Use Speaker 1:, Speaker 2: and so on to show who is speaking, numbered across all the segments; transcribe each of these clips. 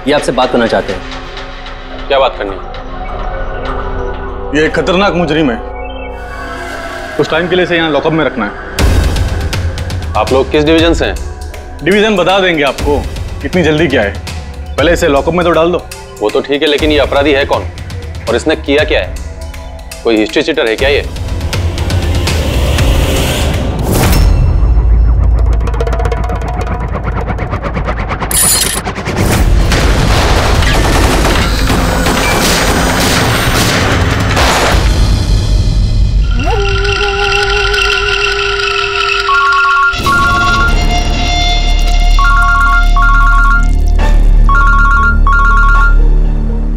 Speaker 1: ये आपसे बात करना चाहते हैं।
Speaker 2: क्या बात करनी है?
Speaker 3: ये एक खतरनाक मुजरिम है, कुछ टाइम के लिए इसे यहाँ लॉकअप में रखना है।
Speaker 2: आप लोग किस डिवीजन से हैं?
Speaker 3: डिवीजन बता देंगे आपको, इतनी जल्दी क्या है, पहले इसे लॉकअप में तो डाल दो।
Speaker 2: वो तो ठीक है, लेकिन ये अपराधी है कौन और इसने किया क्या है? कोई हिस्ट्री चीटर है क्या ये?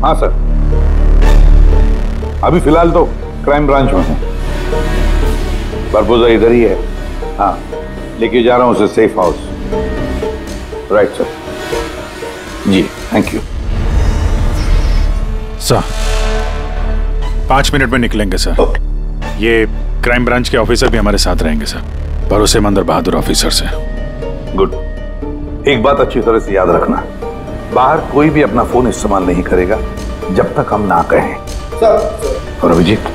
Speaker 4: हाँ सर, अभी फिलहाल तो क्राइम ब्रांच में हूँ। बारबोजा इधर ही है। हाँ, लेके जा रहा हूँ उसे सेफ हाउस। Right sir. जी थैंक यू
Speaker 5: सर। 5 मिनट में निकलेंगे सर। ये क्राइम ब्रांच के ऑफिसर भी हमारे साथ रहेंगे सर, भरोसेमंद और बहादुर ऑफिसर से।
Speaker 4: गुड। एक बात अच्छी तरह से याद रखना, बाहर कोई भी अपना फोन इस्तेमाल नहीं करेगा जब तक हम ना कहें। सर। और अभिजीत,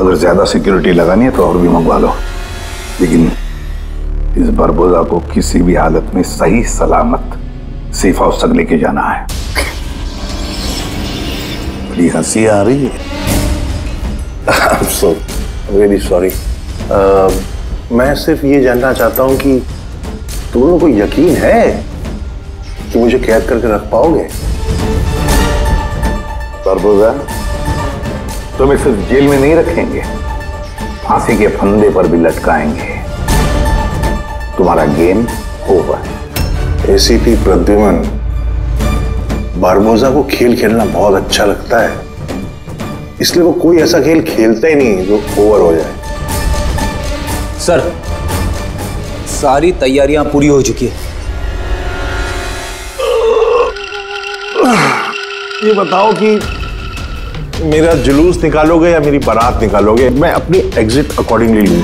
Speaker 4: अगर ज्यादा सिक्योरिटी लगानी है तो और भी मंगवा लो, लेकिन इस बारबोजा को किसी भी हालत में सही सलामत सेफ हाउस तक लेके जाना है। बड़ी हंसी आ रही है।
Speaker 6: So very sorry. मैं सिर्फ ये जानना चाहता हूं कि तुम लोगों को यकीन है कि मुझे कैद करके रख पाओगे?
Speaker 4: बारबोजा, तुम्हें सिर्फ जेल में नहीं रखेंगे, फांसी के फंदे पर भी लटकाएंगे। तुम्हारा game over.
Speaker 6: ACP Pradyuman, Barbosa को खेल खेलना बहुत अच्छा लगता है, इसलिए वो कोई ऐसा खेल खेलता ही नहीं जो ओवर हो जाए।
Speaker 1: सर, सारी तैयारियां पूरी हो चुकी है।
Speaker 6: ये बताओ कि मेरा जुलूस निकालोगे या मेरी बारात निकालोगे? मैं अपनी एग्जिट अकॉर्डिंगली लूं।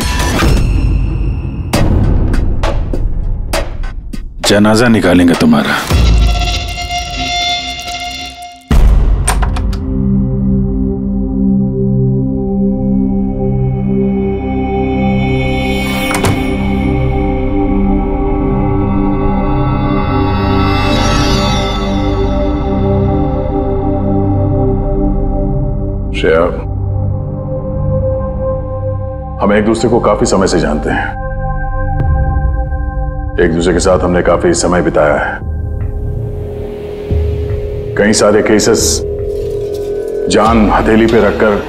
Speaker 5: जनाजा निकालेंगे तुम्हारा।
Speaker 3: हम एक दूसरे को काफी समय से जानते हैं, एक दूसरे के साथ हमने काफी समय बिताया है। कई सारे केसेस जान हथेली पे रखकर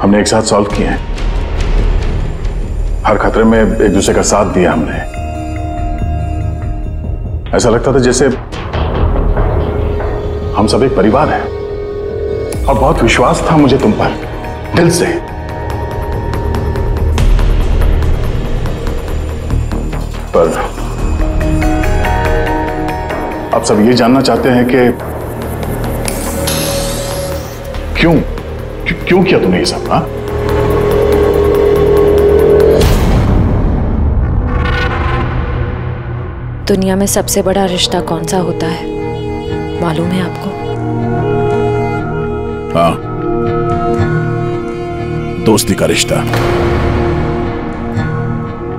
Speaker 3: हमने एक साथ सॉल्व किए हैं। हर खतरे में एक दूसरे का साथ दिया हमने। ऐसा लगता था जैसे हम सब एक परिवार हैं, और बहुत विश्वास था मुझे तुम पर, दिल से। पर अब सब ये जानना चाहते हैं कि क्यों किया तुमने ये सब? हाँ,
Speaker 7: दुनिया में सबसे बड़ा रिश्ता कौन सा होता है मालूम है आपको?
Speaker 5: हाँ, दोस्ती का रिश्ता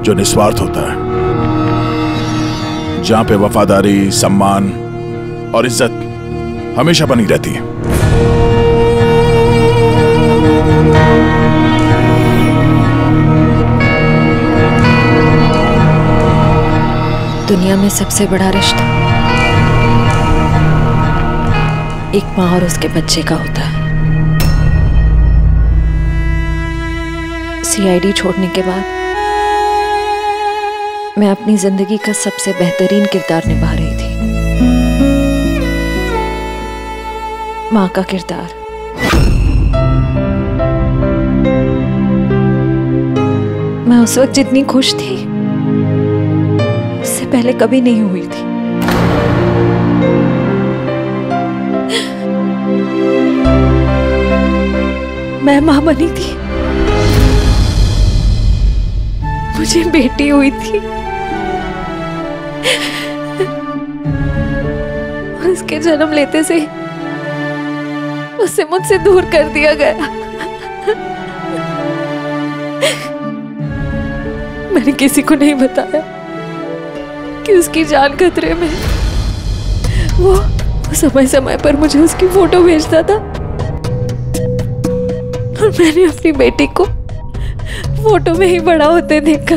Speaker 5: जो निस्वार्थ होता है, जहां पे वफादारी, सम्मान और इज्जत हमेशा बनी रहती है।
Speaker 7: दुनिया में सबसे बड़ा रिश्ता एक माँ और उसके बच्चे का होता है। सीआईडी छोड़ने के बाद मैं अपनी जिंदगी का सबसे बेहतरीन किरदार निभा रही थी, माँ का किरदार। मैं उस वक्त जितनी खुश थी उससे पहले कभी नहीं हुई थी। मैं माँ बनी थी, मुझे बेटी हुई थी, और उसके जन्म लेते से उसे मुझसे दूर कर दिया गया। मैंने किसी को नहीं बताया कि उसकी जान खतरे में है। वो समय समय पर मुझे उसकी फोटो भेजता था और मैंने अपनी बेटी को फोटो में ही बड़ा होते देखा।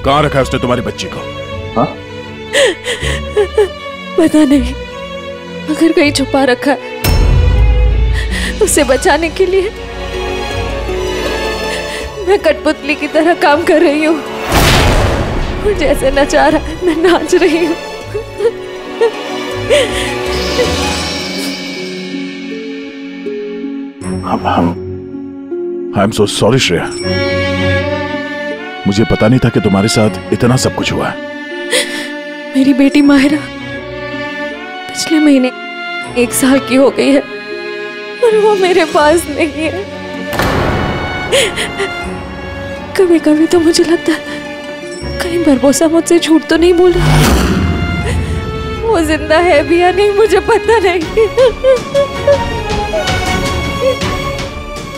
Speaker 3: कहाँ रखा है उसने तुम्हारी बच्ची को? हाँ?
Speaker 7: पता नहीं, अगर कहीं छुपा रखा है। उसे बचाने के लिए मैं कठपुतली की तरह काम कर रही हूँ। जैसे नचा रहा है मैं नाच रही हूँ।
Speaker 3: I am so sorry Shreya, मुझे पता नहीं था कि तुम्हारे साथ इतना सब कुछ हुआ है।
Speaker 7: मेरी बेटी माहिरा पिछले महीने 1 साल की हो गई है और वो मेरे पास नहीं है। कभी कभी तो मुझे लगता है कहीं बरबोसा मुझसे झूठ तो नहीं बोल रहा। वो जिंदा है भी या नहीं मुझे पता नहीं।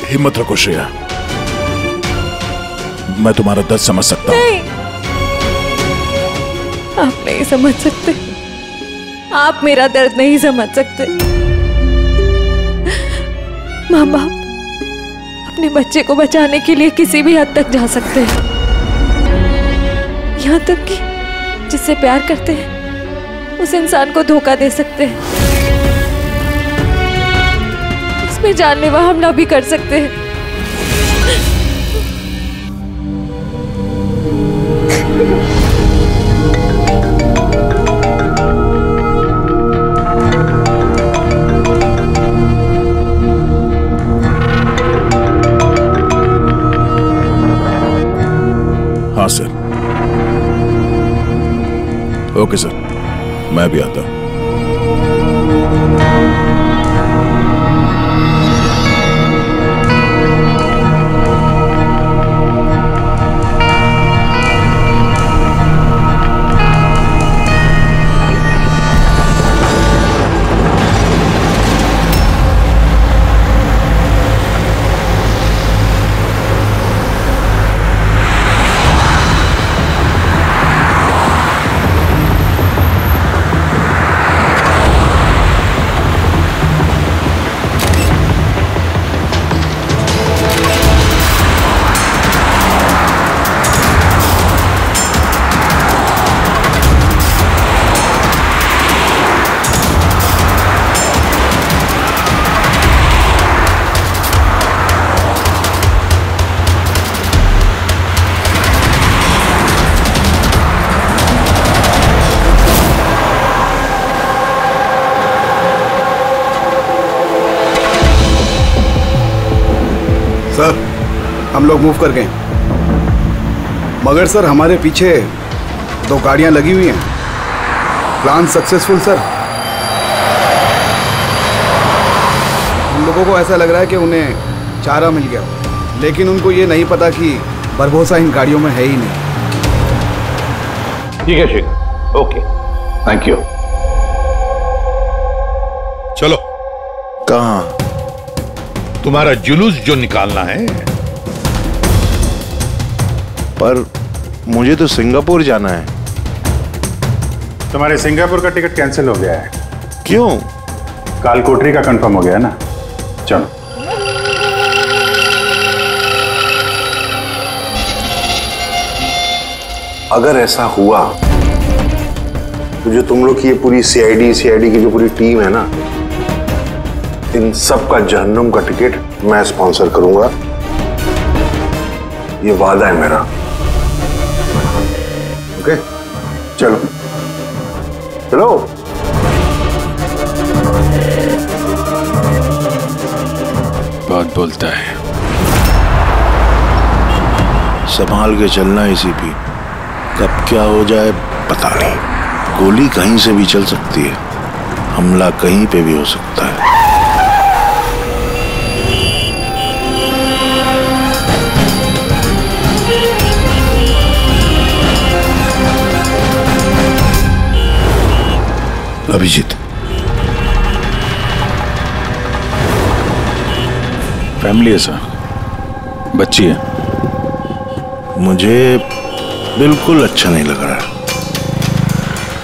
Speaker 3: हिम्मत रखो श्रेया, मैं तुम्हारा दर्द समझ सकता हूँ।
Speaker 7: नहीं, आप नहीं समझ सकते। आप मेरा दर्द नहीं समझ सकते। माँ बाप अपने बच्चे को बचाने के लिए किसी भी हद तक जा सकते हैं, यहाँ तक कि जिससे प्यार करते हैं उस इंसान को धोखा दे सकते हैं, उसमें जानलेवा हमला भी कर सकते हैं।
Speaker 3: हाँ सर। ओके सर, मैं भी आता हूं।
Speaker 8: सर, हम लोग मूव कर गए, मगर सर हमारे पीछे 2 गाड़ियां लगी हुई हैं। Plan successful sir. हम लोगों को ऐसा लग रहा है कि उन्हें चारा मिल गया, लेकिन उनको ये नहीं पता कि बरबोसा इन गाड़ियों में है ही नहीं।
Speaker 4: ठीक है शेखर, ओके, थैंक यू।
Speaker 6: चलो। कहाँ? तुम्हारा जुलूस जो निकालना है। पर मुझे तो सिंगापुर जाना है।
Speaker 5: तुम्हारे सिंगापुर का टिकट कैंसिल हो गया है।
Speaker 6: क्यों?
Speaker 5: कालकोटरी का कंफर्म हो गया है ना। चलो।
Speaker 6: अगर ऐसा हुआ तो जो तुम लोग की ये पूरी सीआईडी की जो पूरी टीम है ना, इन सब का जहन्नुम का टिकट मैं स्पॉन्सर करूंगा। ये वादा है मेरा। ओके, चलो चलो।
Speaker 5: बहुत बोलता है।
Speaker 6: संभाल के चलना एसीपी, कब क्या हो जाए पता नहीं। गोली कहीं से भी चल सकती है, हमला कहीं पे भी हो सकता है।
Speaker 4: अभिजीत,
Speaker 5: फैमिली है सर, बच्ची है।
Speaker 6: मुझे बिल्कुल अच्छा नहीं लग रहा है।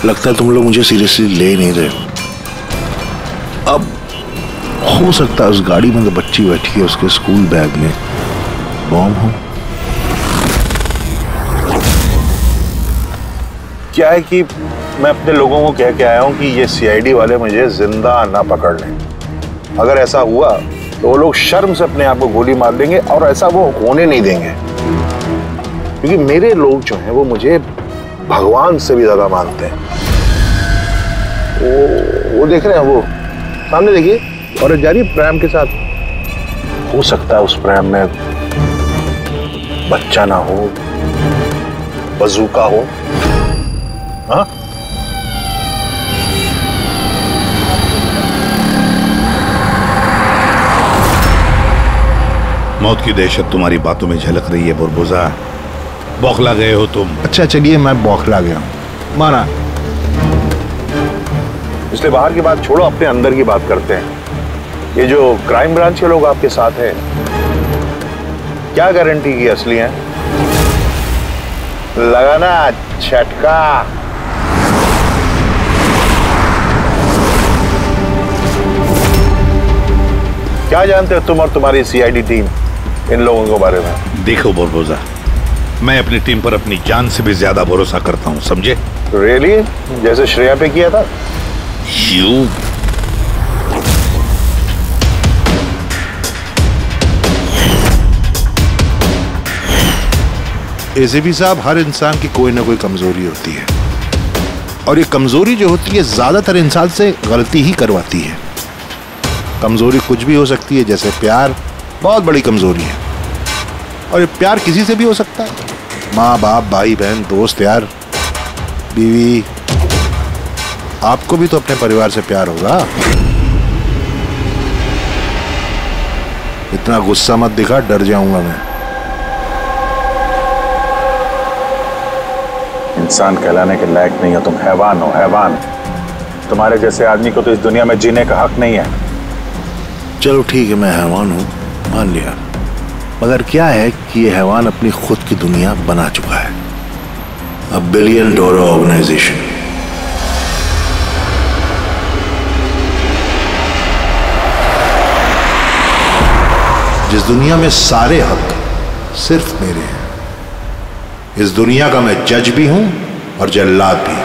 Speaker 6: लगता है तुम लोग मुझे सीरियसली ले नहीं रहे हो। अब हो सकता है उस गाड़ी में तो बच्ची बैठी है, उसके स्कूल बैग में बॉम्ब हो। क्या है कि मैं अपने लोगों को कह के आया हूं कि ये सीआईडी वाले मुझे जिंदा ना पकड़ लें। अगर ऐसा हुआ तो वो लोग शर्म से अपने आप को गोली मार देंगे, और ऐसा वो होने नहीं देंगे, क्योंकि मेरे लोग जो हैं वो मुझे भगवान से भी ज्यादा मानते हैं। वो देख रहे हैं, वो सामने देखिए, और जा रही है प्रेम के साथ। हो सकता है उस प्रेम में बच्चा ना हो, बजूका हो। हाँ,
Speaker 4: मौत की दहशत तुम्हारी बातों में झलक रही है बुरबुजा। बौखला गए हो तुम।
Speaker 6: अच्छा चलिए, मैं बौखला गया हूं, माना। इसलिए बाहर की बात छोड़ो, अपने अंदर की बात करते हैं। ये जो क्राइम ब्रांच के लोग आपके साथ हैं, क्या गारंटी की असली हैं? लगाना झटका। क्या जानते हो तुम और तुम्हारी सीआईडी टीम इन लोगों के बारे में?
Speaker 4: देखो बुरबुजा, मैं अपनी टीम पर अपनी जान से भी ज्यादा भरोसा करता हूं, समझे?
Speaker 6: रियली? जैसे श्रेया पे किया था?
Speaker 4: यू
Speaker 6: एसीपी साहब, हर इंसान की कोई ना कोई कमजोरी होती है, और ये कमजोरी जो होती है ज्यादातर इंसान से गलती ही करवाती है। कमजोरी कुछ भी हो सकती है, जैसे प्यार बहुत बड़ी कमजोरी है, और ये प्यार किसी से भी हो सकता है। माँ बाप, भाई बहन, दोस्त, यार, बीवी। आपको भी तो अपने परिवार से प्यार होगा। इतना गुस्सा मत दिखा, डर जाऊंगा मैं।
Speaker 3: इंसान कहलाने के लायक नहीं हो तुम, हैवान हो, हैवान। तुम्हारे जैसे आदमी को तो इस दुनिया में जीने का हक नहीं है।
Speaker 6: चलो ठीक है, मैं हैवान हूं, मान लिया। मगर क्या है कि ये हैवान अपनी खुद की दुनिया बना चुका है, $1 बिलियन ऑर्गेनाइजेशन। जिस दुनिया में सारे हक सिर्फ मेरे हैं। इस दुनिया का मैं जज भी हूं और जल्लाद भी।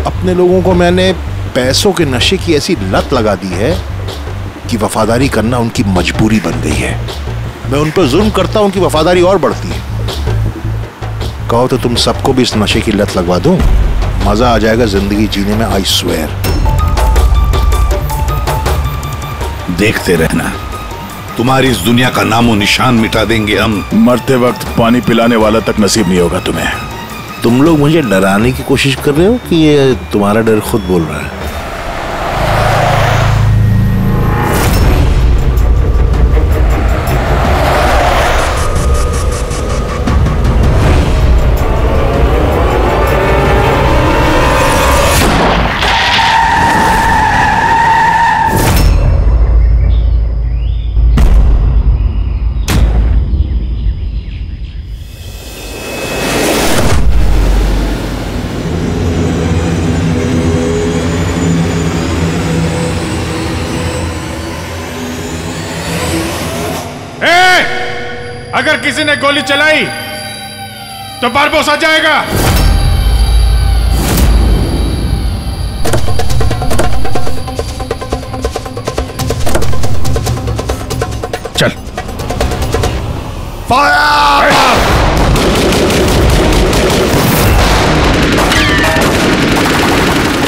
Speaker 6: अपने लोगों को मैंने पैसों के नशे की ऐसी लत लगा दी है कि वफादारी करना उनकी मजबूरी बन गई है। मैं उन पर जुल्म करता हूं, उनकी वफादारी और बढ़ती है। कहो तो तुम सबको भी इस नशे की लत लगवा दूं, मजा आ जाएगा जिंदगी जीने में, आई स्वेयर।
Speaker 4: देखते रहना, तुम्हारी इस दुनिया का नामो निशान मिटा देंगे हम।
Speaker 5: मरते वक्त पानी पिलाने वाला तक नसीब नहीं होगा तुम्हें।
Speaker 6: तुम लोग मुझे डराने की कोशिश कर रहे हो कि ये तुम्हारा डर खुद बोल रहा है?
Speaker 5: अगर किसी ने गोली चलाई तो बारबोसा जाएगा। चल, फायर!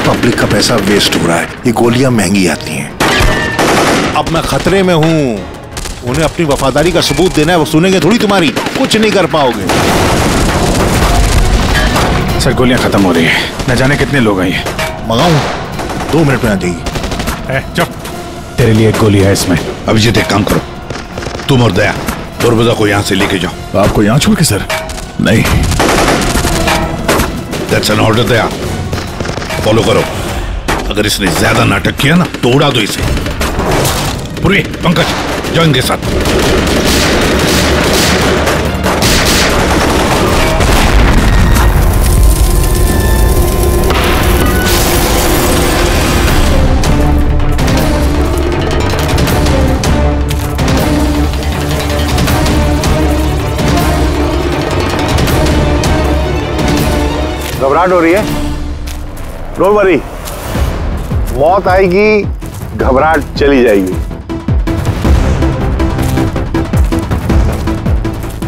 Speaker 6: पब्लिक का पैसा वेस्ट हो रहा है, ये गोलियां महंगी आती हैं। अब मैं खतरे में हूं। उन्हें अपनी वफादारी का सबूत देना है, वो सुनेंगे थोड़ी तुम्हारी, कुछ नहीं कर पाओगे।
Speaker 5: सर, गोलियां खत्म हो रही हैं, न जाने कितने लोग हैं।
Speaker 6: मंगाऊं? 2 मिनट में आ जाएगी।
Speaker 5: चुप, तेरे लिए एक गोली है इसमें।
Speaker 4: अभिजीत, एक काम करो, तुम और दया बुरबुजा को यहां से लेके जाओ।
Speaker 5: आपको यहां छोड़ के? सर नहीं,
Speaker 6: that's an order Daya. Follow करो। अगर इसने ज्यादा नाटक किया ना तो उड़ा दो इसे। पूरी पंकज जाओ इनके साथ।
Speaker 4: घबराहट हो रही है? डोंट वरी, मौत आएगी, घबराहट चली जाएगी।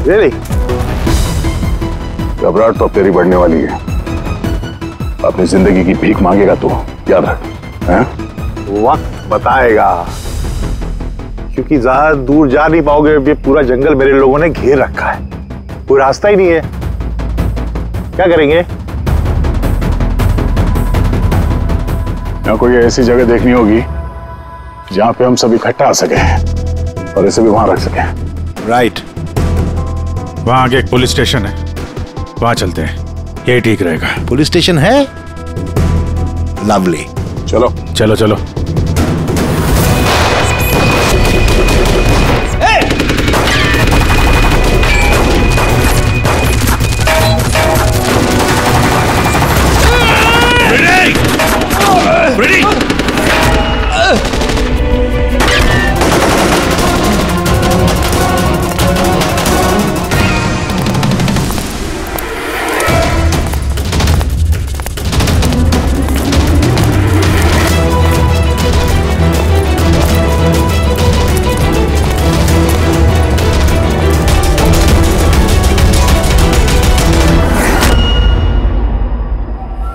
Speaker 4: रियली?
Speaker 3: घबराहट तो तेरी बढ़ने वाली है। अपनी जिंदगी की भीख मांगेगा तू, याद रख। हैं?
Speaker 4: वक्त बताएगा, क्योंकि ज्यादा दूर जा नहीं पाओगे। ये पूरा जंगल मेरे लोगों ने घेर रखा है, कोई रास्ता ही नहीं है। क्या करेंगे?
Speaker 3: यहाँ कोई ऐसी जगह देखनी होगी जहां पे हम सब इकट्ठा आ सके और इसे भी वहां रख सके।
Speaker 6: राइट।
Speaker 5: वहां आगे एक पुलिस स्टेशन है, वहां चलते हैं, ये ठीक रहेगा।
Speaker 6: पुलिस स्टेशन है? लवली।
Speaker 3: चलो
Speaker 5: चलो चलो।
Speaker 6: Ready?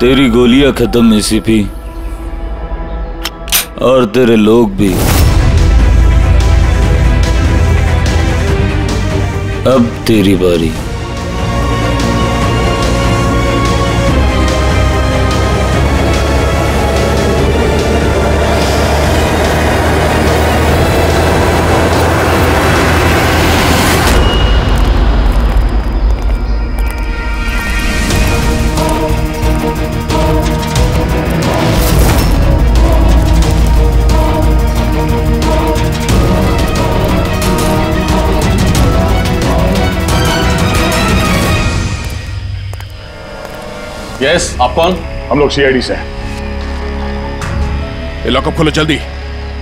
Speaker 9: तेरी गोलियां खत्म एसीपी, और तेरे लोग भी। अब तेरी बारी।
Speaker 2: यस, आप कौन?
Speaker 3: हम लोग सीआईडी से हैं।
Speaker 6: ये लॉकअप खोलो जल्दी,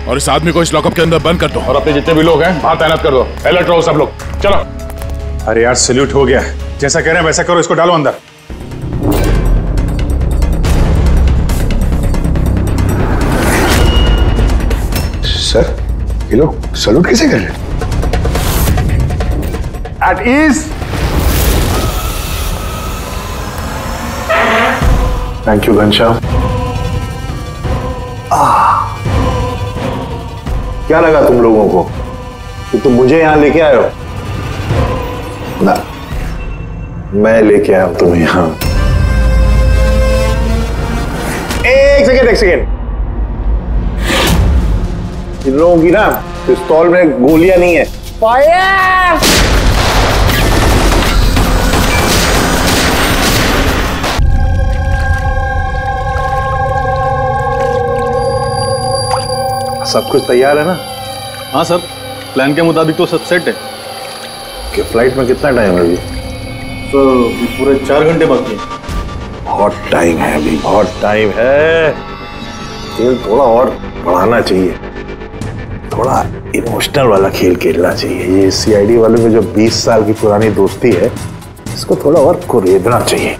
Speaker 6: और इस आदमी को इस लॉकअप के अंदर बंद कर दो।
Speaker 3: और अपने जितने भी लोग हैं वहां तैनात कर दो। अलर्ट रहो सब लोग। चलो।
Speaker 5: अरे यार सैल्यूट हो गया, जैसा कह रहे हैं वैसा करो, इसको डालो अंदर।
Speaker 4: सर, ये लोग सैल्यूट कैसे कर रहे? At ease. Thank you Ghanshyam. क्या लगा तुम लोगों को कि तुम मुझे यहां लेके आए हो? ना, मैं लेके आया हूं तुम्हें यहां। एक सेकेंड। इन लोगों की ना पिस्तौल में गोलियां नहीं है। फायर! सब कुछ तैयार है ना?
Speaker 2: हाँ सर, प्लान के मुताबिक तो सब सेट है।
Speaker 4: कि फ्लाइट में कितना टाइम है अभी?
Speaker 2: सर पूरे 4 घंटे बाकी है।
Speaker 4: बहुत टाइम है अभी, बहुत टाइम है। खेल थोड़ा और बढ़ाना चाहिए, थोड़ा इमोशनल वाला खेल खेलना चाहिए। ये सीआईडी वालों में जो 20 साल की पुरानी दोस्ती है, इसको थोड़ा और कुरेदना चाहिए।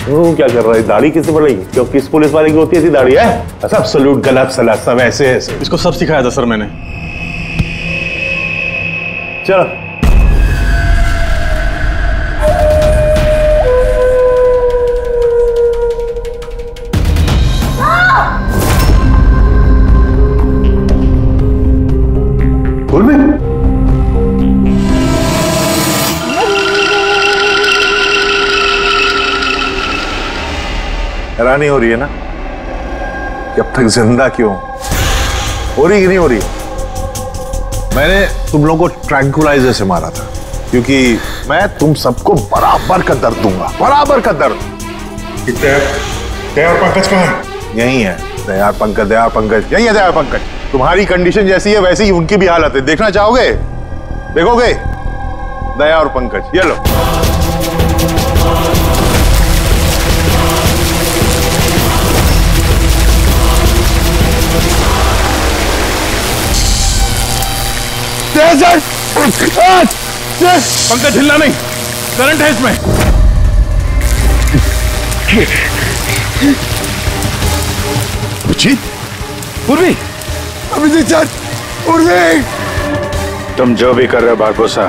Speaker 4: क्या कर रहा है? दाढ़ी किससे बढ़ाई? क्यों किस पुलिस वाले की होती है ऐसी दाढ़ी है? सब सलूट, गलत सलाह, सब ऐसे ऐसे।
Speaker 2: इसको सब सिखाया था सर मैंने।
Speaker 4: चलो। बोल में हैरानी हो रही है ना कि अब तक जिंदा क्यों? हो रही कि नहीं हो रही? मैंने तुम लोगों को ट्रैंकुलाइजर से मारा था,
Speaker 3: क्योंकि मैं तुम सबको बराबर का दर्द दूंगा, बराबर का दर्द।
Speaker 6: दया और पंकज कहाँ है?
Speaker 3: यही है दया पंकज, दया पंकज यही है। दया पंकज, तुम्हारी कंडीशन जैसी है वैसी ही उनकी भी हालत है। देखना चाहोगे? देखोगे? दया और पंकज, ये लो।
Speaker 5: पंकज हिलना नहीं, करंट है इसमें।
Speaker 6: पूर्वी,
Speaker 8: अभिजीत सर, पूर्वी।
Speaker 5: तुम जो भी कर रहे हो बारबोसा,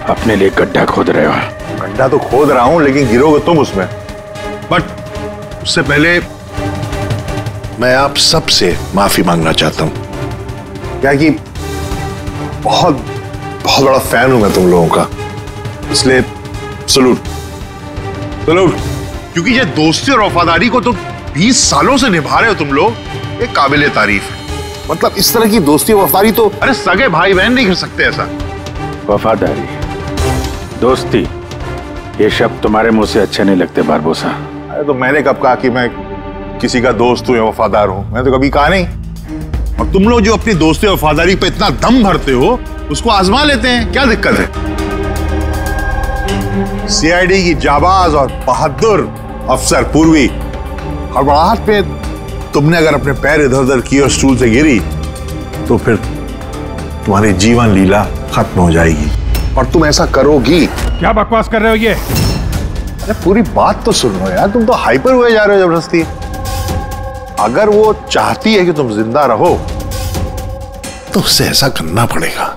Speaker 5: अपने लिए गड्ढा खोद रहे हो।
Speaker 3: गड्ढा तो खोद रहा हूं, लेकिन गिरोगे तुम उसमें। बट उससे पहले
Speaker 6: मैं आप सबसे माफी मांगना चाहता हूं।
Speaker 3: क्या कि बहुत बहुत बड़ा फैन हूं मैं तुम लोगों का, इसलिए सलूट सलूट। क्योंकि ये दोस्ती और वफादारी को तो 20 सालों से निभा रहे हो तुम लोग, ये काबिले तारीफ है। मतलब इस तरह की दोस्ती और वफादारी तो अरे सगे भाई बहन नहीं कर सकते ऐसा।
Speaker 5: वफादारी, दोस्ती, ये शब्द तुम्हारे मुंह से अच्छे नहीं लगते बारबोसा।
Speaker 3: अरे तो मैंने कब कहा कि मैं किसी का दोस्त हूं या वफादार हूं? मैंने तो कभी कहा नहीं। और तुम लोग जो अपनी दोस्ती और वफादारी पे इतना दम भरते हो, उसको आजमा लेते हैं, क्या दिक्कत है? सीआईडी की जाबाज और बहादुर अफसर पूर्वी, हड़बड़ाहट पे तुमने अगर अपने पैर इधर उधर किए और स्टूल से गिरी तो फिर तुम्हारी जीवन लीला खत्म हो जाएगी। और तुम ऐसा करोगी।
Speaker 5: क्या बकवास कर रहे हो ये?
Speaker 3: अरे पूरी बात तो सुनो यार, तुम तो हाइपर हुए जा रहे हो जबरदस्ती। अगर वो चाहती है कि तुम जिंदा रहो
Speaker 6: तो उससे ऐसा करना पड़ेगा।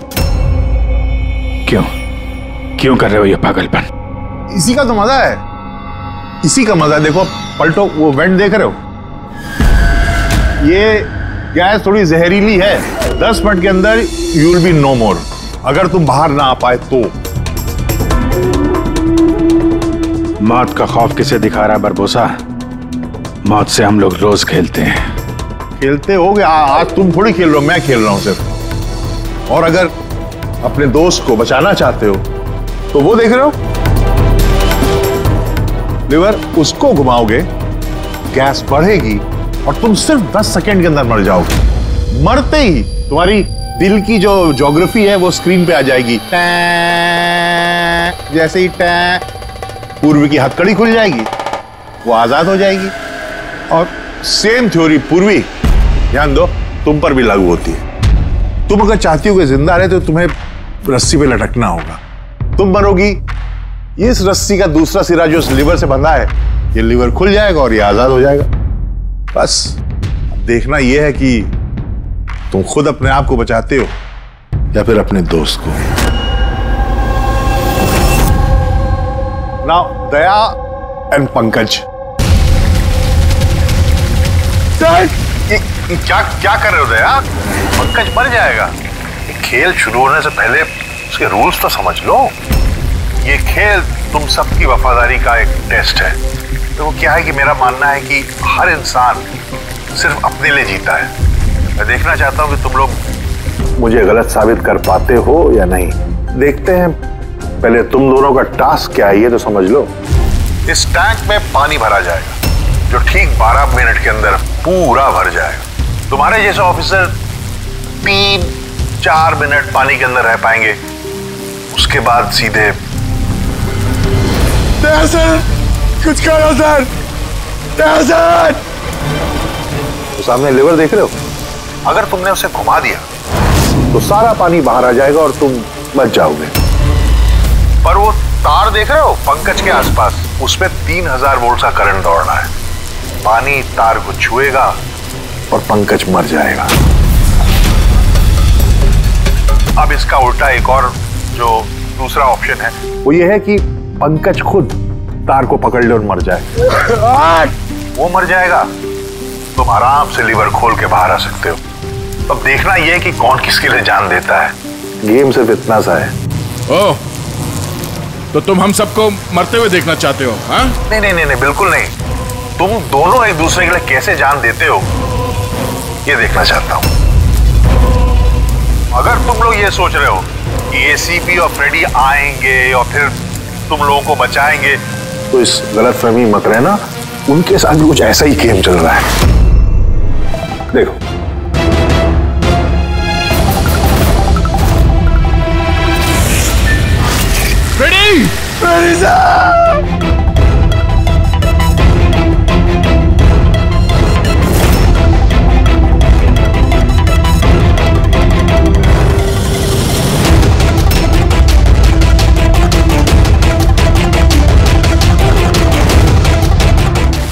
Speaker 5: क्यों कर रहे हो ये पागलपन?
Speaker 3: इसी का तो मजा है, इसी का मजा। देखो पलटो, वो वेंट देख रहे हो? ये गैस थोड़ी जहरीली है, 10 मिनट के अंदर यू विल बी नो मोर। अगर तुम बाहर ना आ पाए तो।
Speaker 5: मौत का खौफ किसे दिखा रहा है बारबोसा? मौत से हम लोग रोज खेलते हैं।
Speaker 3: खेलते हो गया, आज तुम थोड़ी खेल रहे हो, मैं खेल रहा हूं सिर्फ। और अगर अपने दोस्त को बचाना चाहते हो तो वो देख रहे हो, लिवर उसको घुमाओगे, गैस बढ़ेगी और तुम सिर्फ 10 सेकंड के अंदर मर जाओगे। मरते ही तुम्हारी दिल की जो ज्योग्राफी है वो स्क्रीन पे आ जाएगी। जैसे ही पूर्वी की हथकड़ी खुल जाएगी, वो आजाद हो जाएगी। और सेम थ्योरी पूर्वी, ध्यान दो, तुम पर भी लागू होती है। तुम अगर चाहती हो कि जिंदा रहे तो तुम्हें रस्सी पे लटकना होगा। तुम मरोगी, इस रस्सी का दूसरा सिरा जो लिवर से बंधा है, ये लिवर खुल जाएगा और ये आजाद हो जाएगा। बस देखना यह है कि तुम खुद अपने आप को बचाते हो या फिर अपने दोस्त को। Now Daya and Pankaj. ये क्या कर रहे हो दया? पंकज मर जाएगा। खेल शुरू होने से पहले उसके रूल्स तो समझ लो। ये खेल तुम सबकी वफादारी का एक टेस्ट है। तो वो क्या है कि मेरा मानना है कि हर इंसान सिर्फ अपने लिए जीता है। मैं देखना चाहता हूं कि तुम लोग मुझे गलत साबित कर पाते हो या नहीं। देखते हैं, पहले तुम दोनों का टास्क क्या है ये तो समझ लो। इस टैंक में पानी भरा जाएगा जो ठीक 12 मिनट के अंदर पूरा भर जाएगा। तुम्हारे जैसे ऑफिसर 3-4 मिनट पानी के अंदर रह पाएंगे, उसके बाद सीधे
Speaker 8: सर, कुछ करो सर, सर।
Speaker 3: तो सामने लेवर देख रहे हो? अगर तुमने उसे घुमा दिया तो सारा पानी बाहर आ जाएगा और तुम बच जाओगे। पर वो तार देख रहे हो पंकज के आसपास, उसमें 3000 वोल्ट का करंट दौड़ना है। पानी तार को छुएगा और पंकज मर जाएगा। अब इसका उल्टा एक और जो दूसरा ऑप्शन है वो ये है कि पंकज खुद तार को पकड़ ले और मर जाए। वो मर जाएगा, तुम आराम से लीवर खोल के बाहर आ सकते हो। अब देखना यह है कि कौन किसके लिए जान देता है। गेम सिर्फ इतना सा है।
Speaker 10: ओह, तो तुम हम सबको मरते हुए देखना चाहते हो? हाँ?
Speaker 3: नहीं नहीं नहीं, बिल्कुल नहीं। तुम दोनों एक दूसरे के लिए कैसे जान देते हो ये देखना चाहता हूं। अगर तुम लोग ये सोच रहे हो कि एसीपी और फ्रेडी आएंगे और फिर तुम लोगों को बचाएंगे, तो इस गलतफहमी मत रहना, उनके साथ भी कुछ ऐसा ही गेम चल रहा है। देखो
Speaker 10: फ्रेडी,
Speaker 3: फ्रेडी साहब,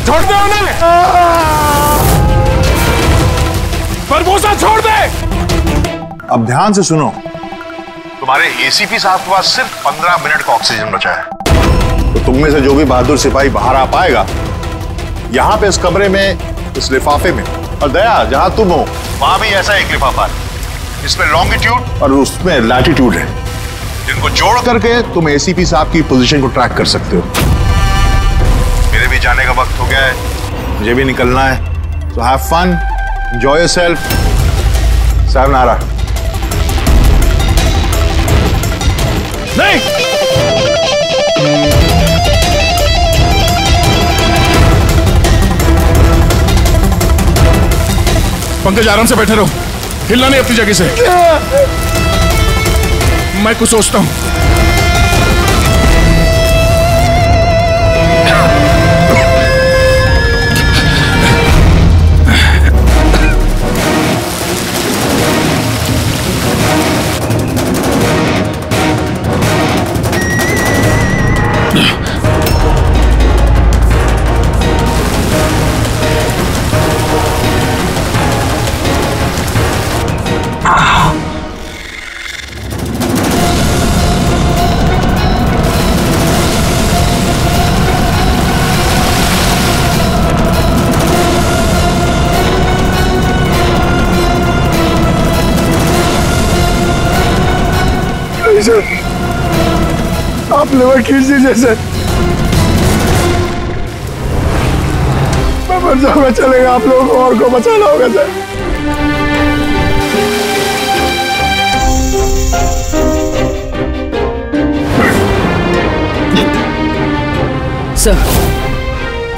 Speaker 10: छोड़ दे उन्हें, बरबोसा छोड़ दे।
Speaker 3: अब ध्यान से सुनो, तुम्हारे एसीपी साहब के पास सिर्फ 15 मिनट का ऑक्सीजन बचा है, तो तुम में से जो भी बहादुर सिपाही बाहर आ पाएगा, यहां पे इस कमरे में, इस लिफाफे में, और दया जहां तुम हो वहां भी ऐसा एक लिफाफा है, इसमें लॉन्गिट्यूड और उसमें लैटिट्यूड है, जिनको जोड़ करके तुम एसीपी साहब की पोजीशन को ट्रैक कर सकते हो। मेरे भी जाने का वक्त हो गया है, मुझे भी निकलना है, so have fun, enjoy yourself, sayonara।
Speaker 10: नहीं, पंकज आराम से बैठे रहो, हिलना नहीं अपनी जगह से। मैं कुछ सोचता हूं।
Speaker 3: सर, आप लेवर खींच दीजिए सर, मैं मर जाऊंगा, चलेगा, आप लोगों को और को बचाना होगा सर।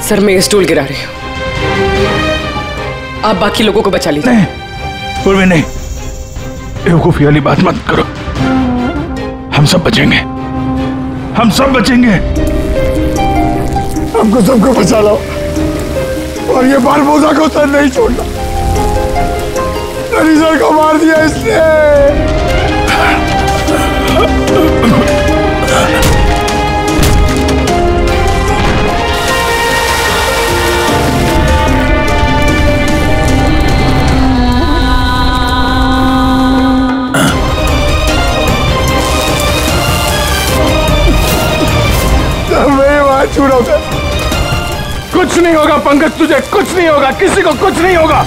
Speaker 11: सर मैं ये स्टूल गिरा रही हूँ, आप बाकी लोगों को बचा लीजिए।
Speaker 10: नहीं पूर्वी, नहीं, बेवकूफी वाली बात मत करो, हम सब बचेंगे, हम सब बचेंगे।
Speaker 3: हमको सबको बचा लो और ये बारबोसा को सर नहीं छोड़ना, सर को मार दिया इसने।
Speaker 10: कुछ नहीं होगा पंकज, तुझे कुछ नहीं होगा, किसी को कुछ नहीं होगा।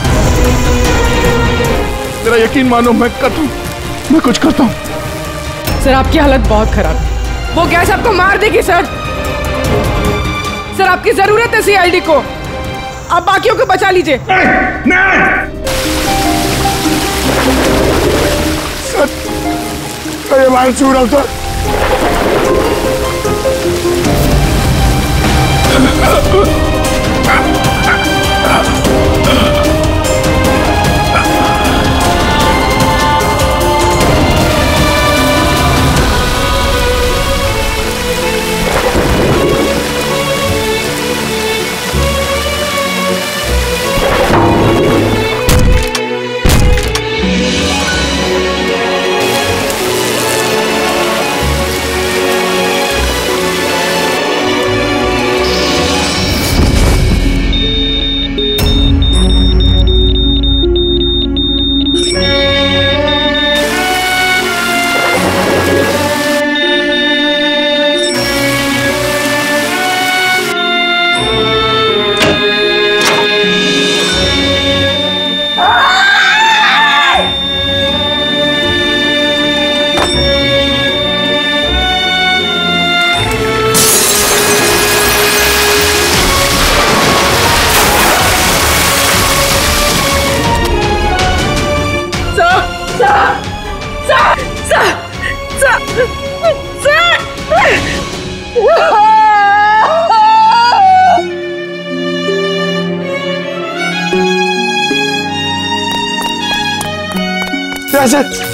Speaker 10: तेरा यकीन मानो, मैं कुछ करता हूँ।
Speaker 11: सर आपकी हालत बहुत खराब है, वो गैस आपको मार देगी सर। सर आपकी जरूरत है सीआईडी को, आप बाकियों को बचा लीजिए।
Speaker 3: सर ये मार छू रहा सर।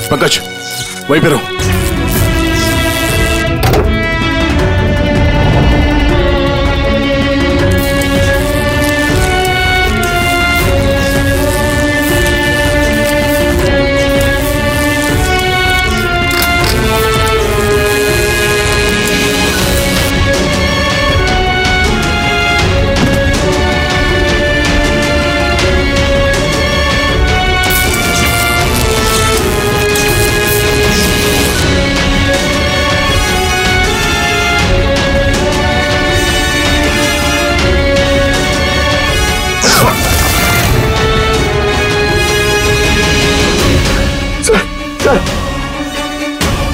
Speaker 10: पंकज वहीं पे रहो।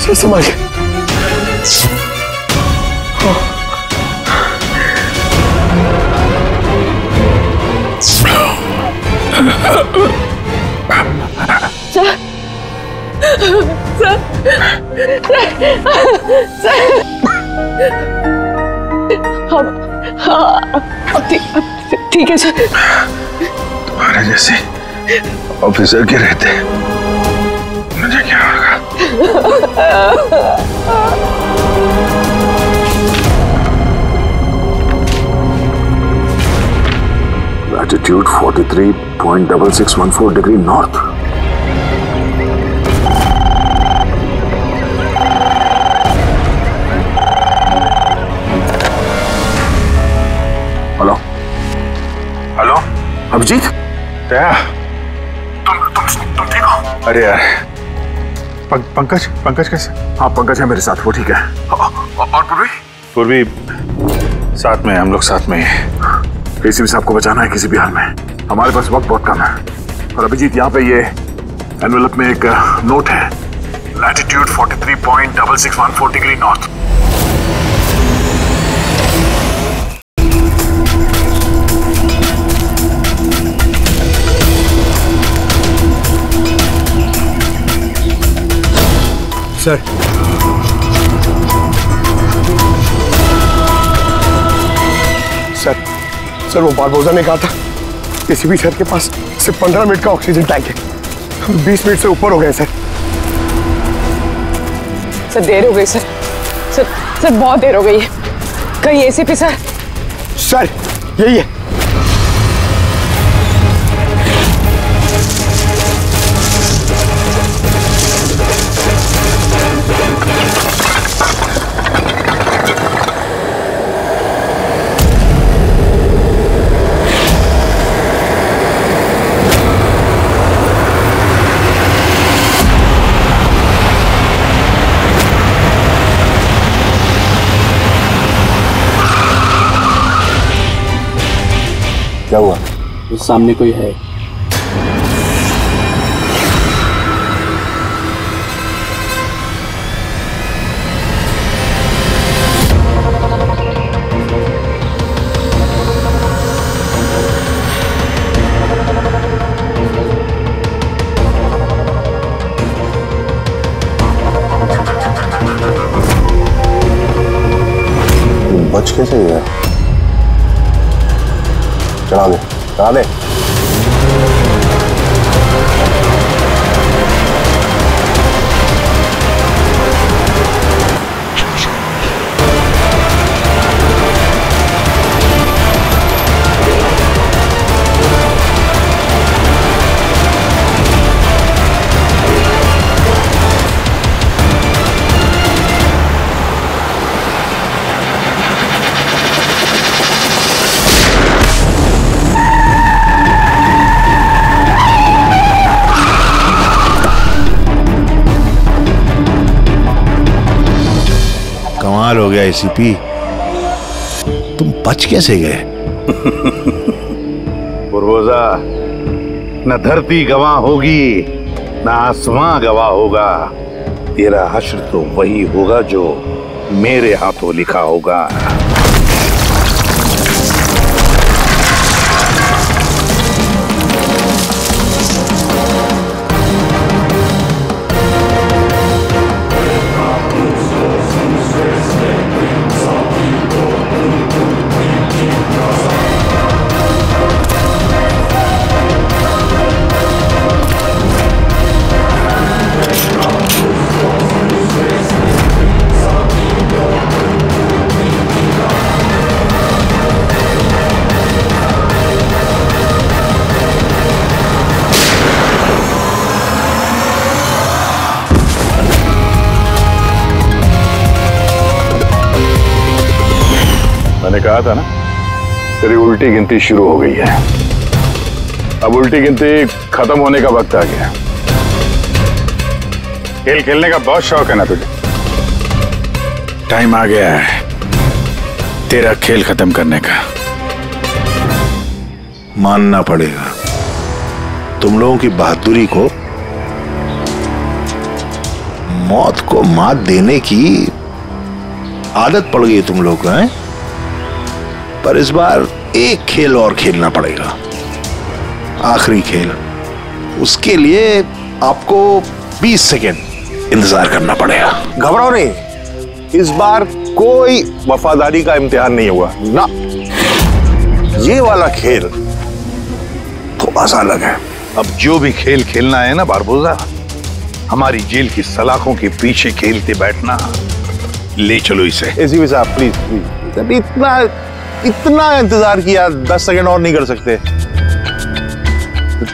Speaker 12: सर संभाल के।
Speaker 11: ठीक है सर।
Speaker 10: तुम्हारे जैसे ऑफिसर के रहते मुझे क्या होगा?
Speaker 3: Latitude 43.6614 degree north. Hello hello Abhijeet,
Speaker 10: क्या?
Speaker 3: तुम ठीक हो?
Speaker 10: अरे यार पंकज कैसे?
Speaker 3: हाँ पंकज है मेरे साथ, वो ठीक है। और पूर्वी
Speaker 10: साथ में, हम लोग साथ में हैं।
Speaker 3: एसीपी साहब को बचाना है किसी भी हाल में, हमारे पास वक्त बहुत कम है। और अभिजीत यहाँ पे ये एनवेलप में एक नोट है, latitude 43.6614 degree north.
Speaker 12: Sir sir वो बारबोजा ने कहा था एसीपी सर के पास सिर्फ 15 मिनट का ऑक्सीजन टैंक है, हम 20 मिनट से ऊपर हो गए सर।
Speaker 11: सर देर हो गई सर बहुत देर हो गई है। कहीं एसीपी सर?
Speaker 12: सर यही है।
Speaker 1: क्या हुआ? उस सामने कोई है।
Speaker 3: बच कैसे गया? चढ़ा दे।
Speaker 6: कमाल हो गया एसीपी, तुम बच कैसे गए?
Speaker 4: बुरबोजा, न धरती गवाह होगी न आसमां गवाह होगा, तेरा हश्र तो वही होगा जो मेरे हाथों लिखा होगा। कहा था ना, तेरी उल्टी गिनती शुरू हो गई है। अब उल्टी गिनती खत्म होने का वक्त आ गया। खेल खेलने का बहुत शौक है ना तुझे?
Speaker 5: टाइम आ गया है तेरा खेल खत्म करने का।
Speaker 6: मानना पड़ेगा, तुम लोगों की बहादुरी को, मौत को मात देने की आदत पड़ गई तुम लोग को, हैं? पर इस बार एक खेल और खेलना पड़ेगा, आखिरी खेल। उसके लिए आपको 20 सेकेंड इंतजार करना पड़ेगा।
Speaker 3: घबराओ नहीं, इस बार कोई वफादारी का इम्तिहान नहीं हुआ ना। ये वाला खेल थोड़ा सा अलग है।
Speaker 4: अब जो भी खेल खेलना है ना बारबोसा, हमारी जेल की सलाखों के पीछे खेलते बैठना। ले चलो इसे।
Speaker 3: एसीपी साहब प्लीज प्लीज, अभी इतना इंतजार किया, 10 सेकंड और नहीं कर सकते?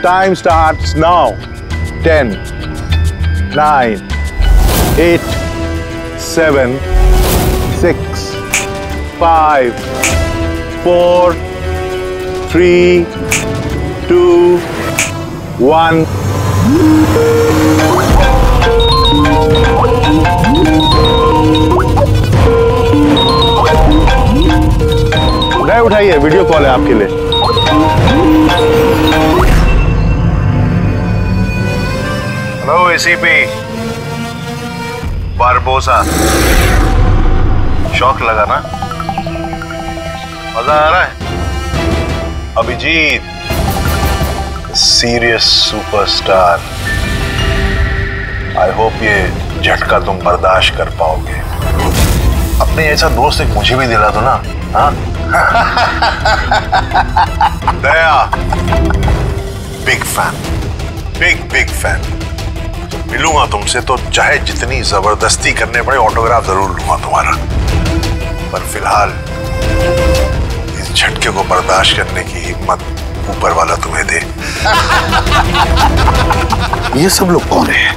Speaker 3: Time starts now. 10, 9, 8, 7, 6, 5, 4, 3, 2, 1। नहीं उठाइए, वीडियो कॉल है आपके लिए। हेलो एसीपी बारबोसा, शौक लगा ना? मजा आ रहा है? Abhijeet serious superstar, I hope ये झटका तुम बर्दाश्त कर पाओगे। अपने ऐसा दोस्त एक मुझे भी दिला दो ना। हाँ दया, बिग फैन, बिग फैन। मिलूंगा तुमसे तो चाहे जितनी जबरदस्ती करने पड़े ऑटोग्राफ जरूर लूंगा तुम्हारा। पर फिलहाल इस झटके को बर्दाश्त करने की हिम्मत ऊपर वाला तुम्हें दे।
Speaker 6: ये सब लोग कौन है?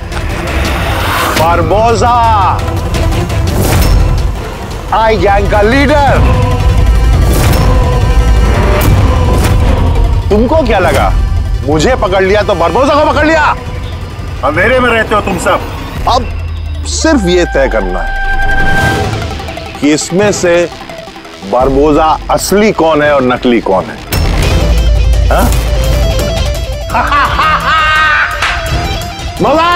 Speaker 3: बारबोसा, आई गैंग का लीडर। तुमको क्या लगा मुझे पकड़ लिया तो बारबोसा को पकड़ लिया? अंधेरे में रहते हो तुम सब। अब सिर्फ ये तय करना है कि इसमें से बारबोसा असली कौन है और नकली कौन है। हाँ? मजा